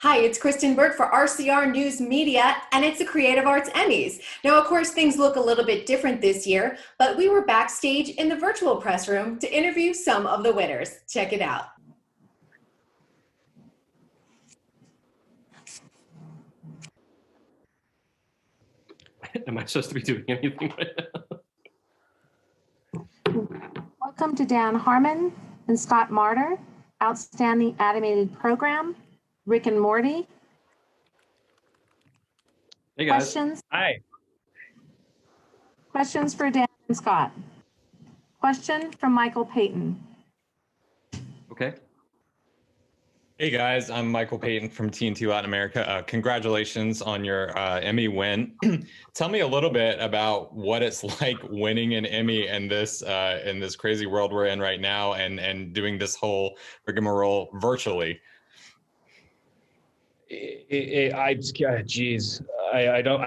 Hi, it's Kristyn Burtt for RCR News Media, and it's the Creative Arts Emmys. Now, of course, things look a little bit different this year, but we were backstage in the virtual press room to interview some of the winners. Check it out. Am I supposed to be doing anything right now? Welcome to Dan Harmon and Scott Marder, Outstanding Animated Program, Rick and Morty. Hey guys. Questions? Hi. Questions for Dan and Scott. Question from Michael Payton. Okay. Hey guys, I'm Michael Payton from TNT Latin America. Congratulations on your Emmy win. Tell me a little bit about what it's like winning an Emmy in this crazy world we're in right now, and doing this whole rigmarole virtually. I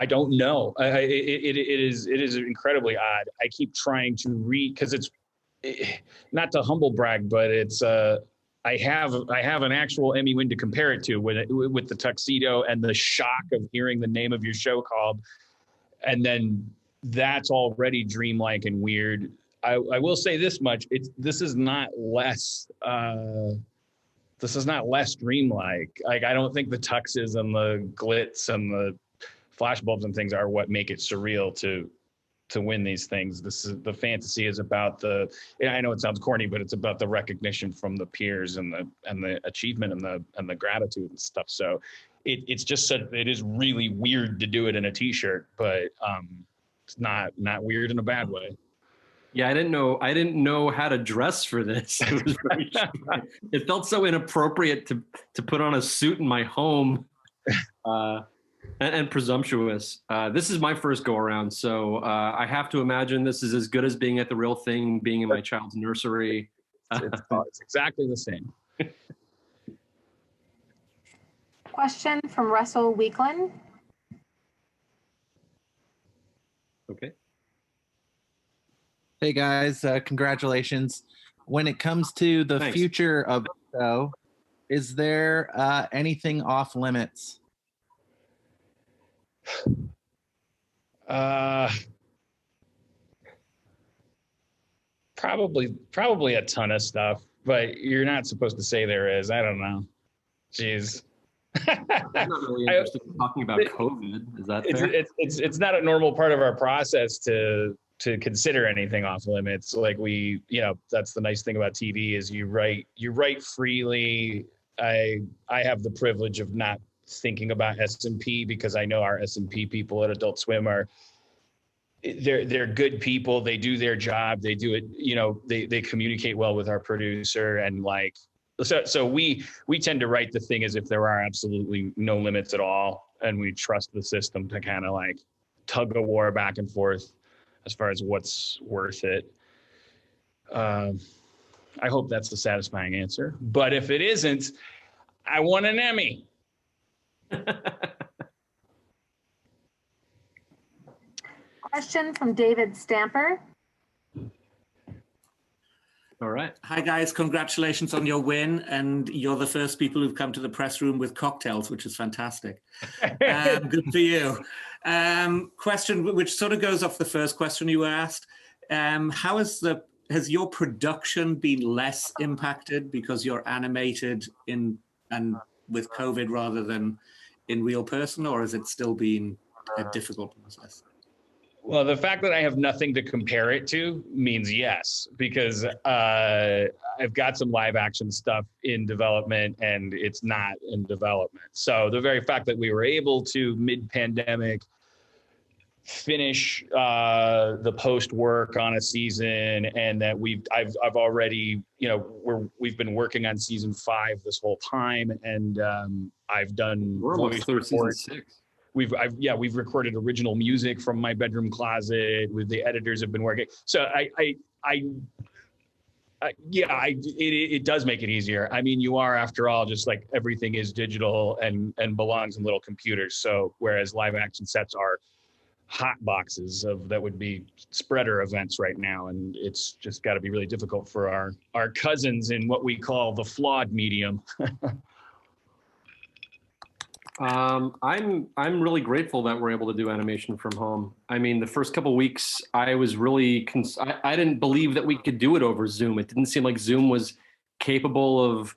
don't know. It is incredibly odd. I keep trying to read because it's not to humble brag, but it's I have an actual Emmy win to compare it to with the tuxedo and the shock of hearing the name of your show called, and then that's already dreamlike and weird. I will say this much: this is not less. This is not less dreamlike. Like, I don't think the tuxes and the glitz and the flashbulbs and things are what make it surreal to win these things. The fantasy is about I know it sounds corny, but it's about the recognition from the peers and the achievement and the gratitude and stuff. So it is really weird to do it in a t-shirt, but it's not weird in a bad way. Yeah, I didn't know how to dress for this. It was very it felt so inappropriate to put on a suit in my home, and presumptuous. This is my first go around, so I have to imagine this is as good as being at the real thing, being in my child's nursery. It's exactly the same. Question from Russell Weekland. Okay. Hey guys, congratulations. When it comes to the Thanks. future of the show, is there anything off limits? Probably a ton of stuff, but you're not supposed to say there is. I don't know. Jeez. I'm not really interested in talking about COVID. Is that fair? It's not a normal part of our process to consider anything off limits. Like that's the nice thing about TV is you write freely. I have the privilege of not thinking about S&P because I know our S&P people at Adult Swim they're good people. They do their job. They do it, they communicate well with our producer, and so we tend to write the thing as if there are absolutely no limits at all, and we trust the system to kind of like tug a war back and forth as far as what's worth it. I hope that's a satisfying answer, but if it isn't, I won an Emmy. Question from David Stamper. All right. Hi guys, congratulations on your win, and you're the first people who've come to the press room with cocktails, which is fantastic. Good for you. Question which sort of goes off the first question you were asked. How has your production been less impacted because you're animated and with COVID rather than in real person, or has it still been a difficult process? Well, the fact that I have nothing to compare it to means yes, because I've got some live action stuff in development and it's not in development. So the very fact that we were able to mid-pandemic finish the post work on a season, and that I've already, we've been working on season 5 this whole time, and I've done voice through season 6. We've recorded original music from my bedroom closet. With the editors have been working. So it does make it easier. I mean, you are, after all, just like everything is digital and belongs in little computers. So whereas live action sets are hot boxes that would be spreader events right now, and it's just got to be really difficult for our cousins in what we call the flawed medium. I'm really grateful that we're able to do animation from home. I mean, the first couple weeks, I was really I didn't believe that we could do it over Zoom. It didn't seem like Zoom was capable of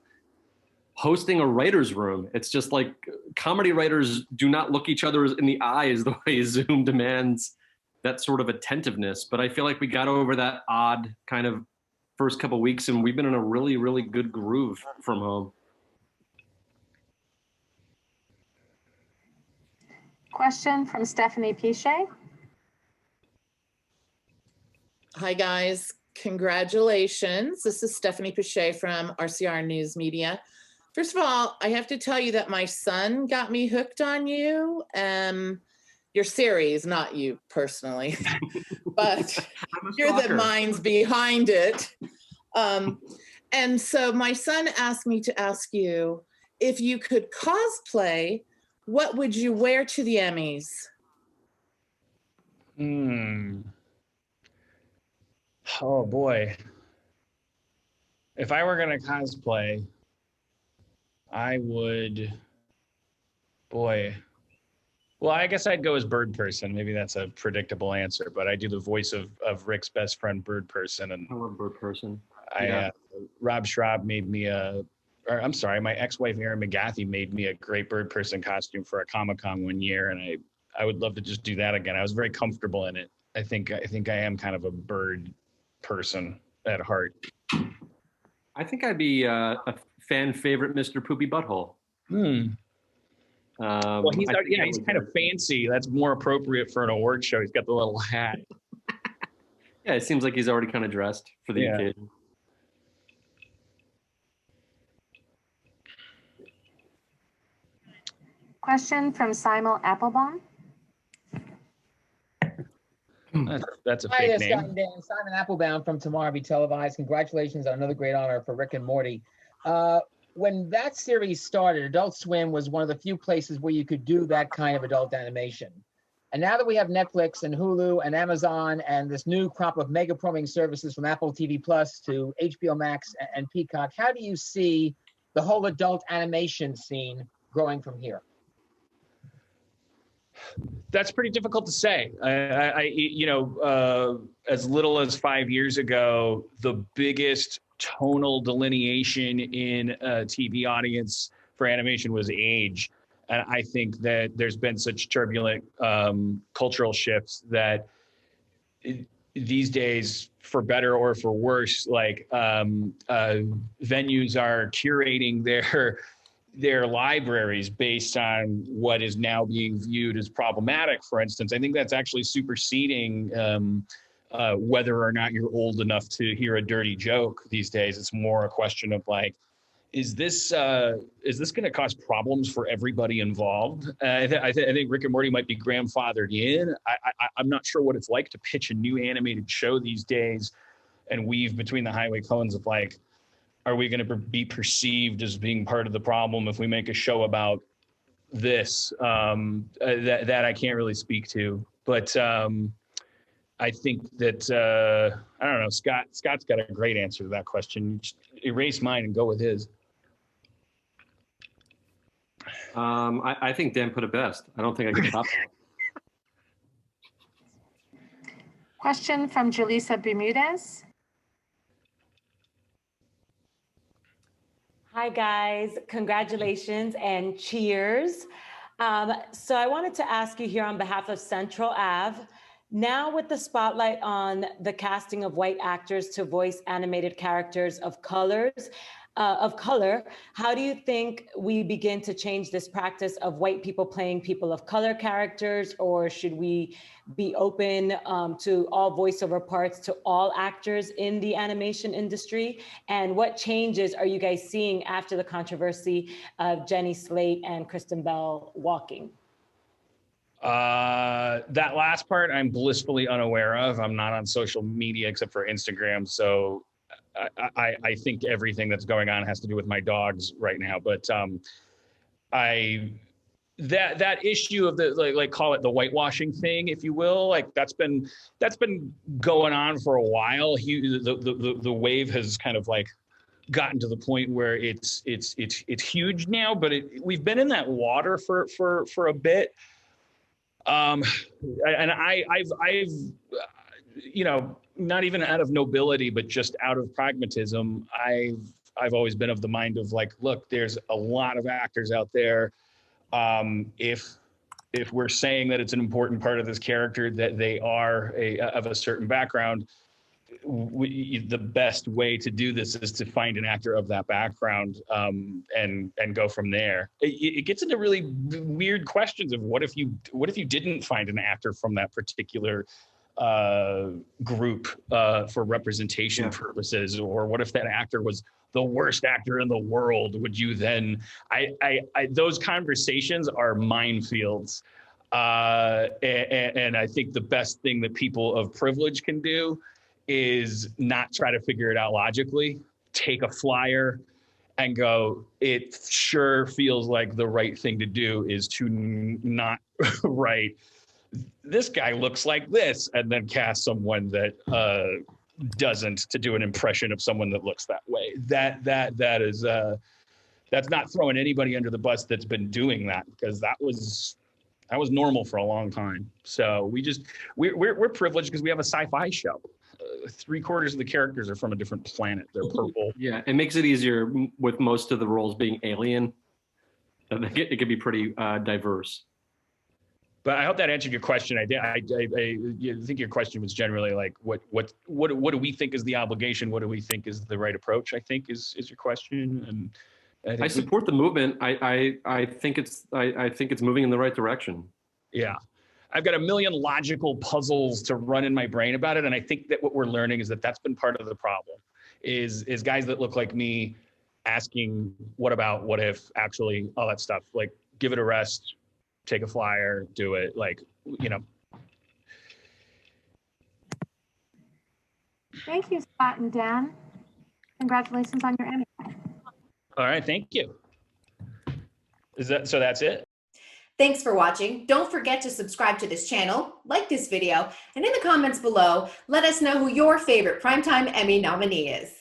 hosting a writer's room. It's just like comedy writers do not look each other in the eyes the way Zoom demands that sort of attentiveness. But I feel like we got over that odd kind of first couple weeks, and we've been in a really, really good groove from home. Question from Stephanie Pichet. Hi, guys. Congratulations. This is Stephanie Pichet from RCR News Media. First of all, I have to tell you that my son got me hooked on you. Your series, not you personally, but you're the minds behind it. And so my son asked me to ask you, if you could cosplay, what would you wear to the Emmys? Oh boy. If I were gonna cosplay, I would, boy. Well, I guess I'd go as Bird Person. Maybe that's a predictable answer, but I do the voice of Rick's best friend, Bird Person. And I love Bird Person. Rob Schraub made me my ex-wife Erin McGathy made me a great Bird Person costume for a Comic-Con one year, and I would love to just do that again. I was very comfortable in it. I think I am kind of a bird person at heart. I think I'd be a fan favorite Mr. Poopy Butthole. Well, he's kind of fancy. That's more appropriate for an award show. He's got the little hat. Yeah, it seems like he's already kind of dressed for the occasion. Question from Simon Applebaum. That's a Hi, fake Scott name. and Dan. Simon Applebaum from Tomorrow Be Televised. Congratulations on another great honor for Rick and Morty. When that series started, Adult Swim was one of the few places where you could do that kind of adult animation. And now that we have Netflix and Hulu and Amazon and this new crop of mega programming services from Apple TV Plus to HBO Max and Peacock, how do you see the whole adult animation scene growing from here? That's pretty difficult to say. As little as 5 years ago, the biggest tonal delineation in a TV audience for animation was age. And I think that there's been such turbulent cultural shifts that these days, for better or for worse, like venues are curating their libraries based on what is now being viewed as problematic. For instance, I think that's actually superseding whether or not you're old enough to hear a dirty joke these days. It's more a question of like, is this going to cause problems for everybody involved? I think Rick and Morty might be grandfathered in. I'm not sure what it's like to pitch a new animated show these days and weave between the highway cones of like, are we going to be perceived as being part of the problem if we make a show about this? That I can't really speak to, but I think that I don't know. Scott's got a great answer to that question. Just erase mine and go with his. I think Dan put it best. I don't think I can top that. Question from Julissa Bermudez. Hi, guys. Congratulations and cheers. So I wanted to ask you here on behalf of Central Ave, now with the spotlight on the casting of white actors to voice animated characters of color, how do you think we begin to change this practice of white people playing people of color characters, or should we be open to all voiceover parts to all actors in the animation industry? And what changes are you guys seeing after the controversy of Jenny Slate and Kristen Bell walking? That last part I'm blissfully unaware of. I'm not on social media except for Instagram, so I think everything that's going on has to do with my dogs right now. But that issue of the like call it the whitewashing thing, if you will, like that's been going on for a while. The wave has kind of like gotten to the point where it's huge now, but we've been in that water for a bit. And I've you know, not even out of nobility, but just out of pragmatism, I've always been of the mind of like, look, there's a lot of actors out there. If we're saying that it's an important part of this character that they are of a certain background, the best way to do this is to find an actor of that background, and go from there. It gets into really weird questions of what if you didn't find an actor from that particular group for representation purposes, or what if that actor was the worst actor in the world? Would you then? Those conversations are minefields, and I think the best thing that people of privilege can do is not try to figure it out logically. Take a flyer and go, it sure feels like the right thing to do is to not write, this guy looks like this, and then cast someone that doesn't, to do an impression of someone that looks that way. That is that's not throwing anybody under the bus that's been doing that, because that was normal for a long time. So we're privileged because we have a sci-fi show. 3/4 of the characters are from a different planet. They're purple. Yeah, it makes it easier with most of the roles being alien. It could be pretty diverse. But I hope that answered your question. I think your question was generally like, what do we think is the obligation? What do we think is the right approach? I think is your question. And I support the movement. I think it's moving in the right direction. Yeah. I've got a million logical puzzles to run in my brain about it. And I think that what we're learning is that that's been part of the problem, is guys that look like me asking, what about, what if, actually, all that stuff. Like, give it a rest, take a flyer, do it. Like, you know. Thank you, Scott and Dan. Congratulations on your Emmy. All right, thank you. So that's it? Thanks for watching. Don't forget to subscribe to this channel, like this video, and in the comments below, let us know who your favorite Primetime Emmy nominee is.